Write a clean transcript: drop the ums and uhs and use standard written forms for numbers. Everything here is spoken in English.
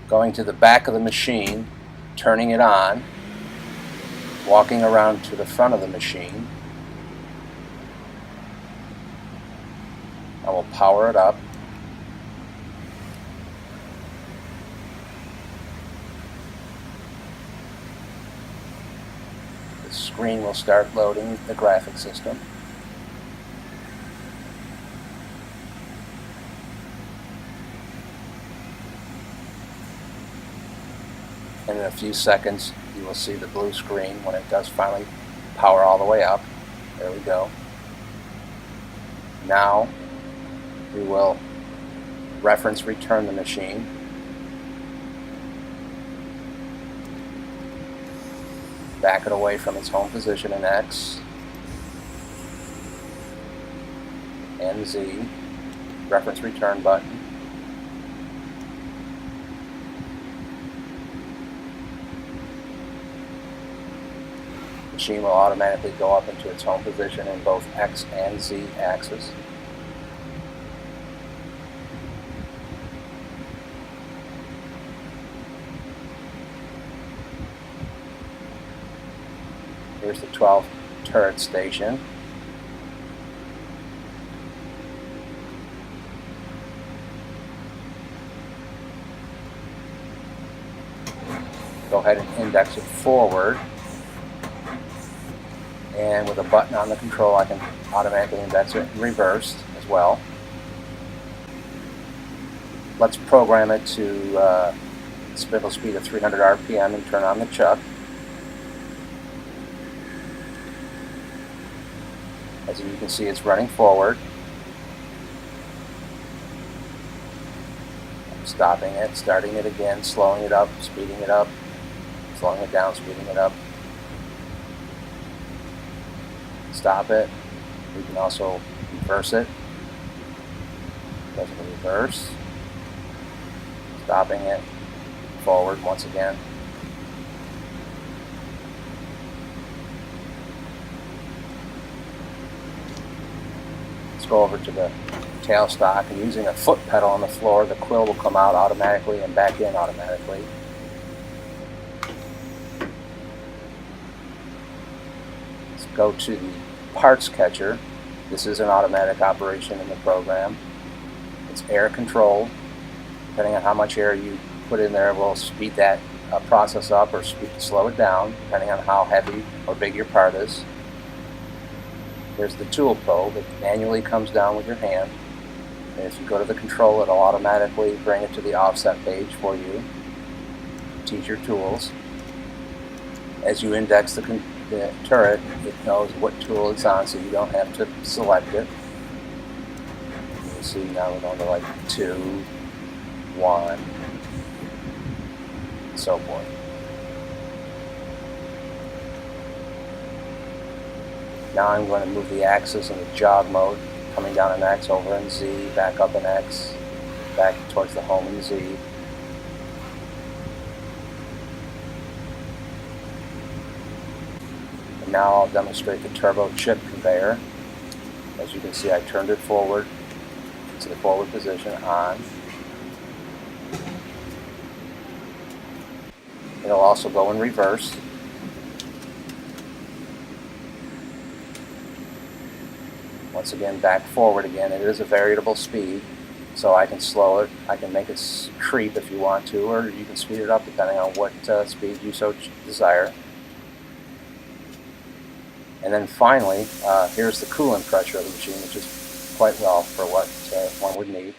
going to the back of the machine, turning it on, walking around to the front of the machine. I will power it up. The screen will start loading the graphic system. And in a few seconds you will see the blue screen when it does finally power all the way up. There we go. Now we will reference return the machine. Back it away from its home position in X and Z. Reference return button. The machine will automatically go up into its home position in both X and Z axis. Here's the 12th turret station. Go ahead and index it forward. And with a button on the control, I can automatically index it in reverse as well. Let's program it to spindle speed of 300 RPM and turn on the chuck. As you can see, it's running forward. I'm stopping it, starting it again, slowing it up, speeding it up, slowing it down, speeding it up. Stop it. We can also reverse it. Goes into reverse. Stopping it. Forward once again. Let's go over to the tailstock, and using a foot pedal on the floor, the quill will come out automatically and back in automatically. Let's go to the parts catcher. This is an automatic operation in the program. It's air controlled. Depending on how much air you put in there, will speed that process up or slow it down, depending on how heavy or big your part is. There's the tool probe. It manually comes down with your hand. And if you go to the control, it'll automatically bring it to the offset page for you. Teach your tools. As you index the turret, it knows what tool it's on, so you don't have to select it. You can see now we're going to like 2, 1, and so forth. Now I'm going to move the axis into jog mode, coming down in X, over in Z, back up in X, back towards the home in Z. Now I'll demonstrate the turbo chip conveyor. As you can see, I turned it forward to the forward position on. It'll also go in reverse. Once again, back forward again. It is a variable speed, so I can slow it. I can make it creep if you want to, or you can speed it up depending on what speed you so desire. And then finally, here's the coolant pressure of the machine, which is quite well for what one would need.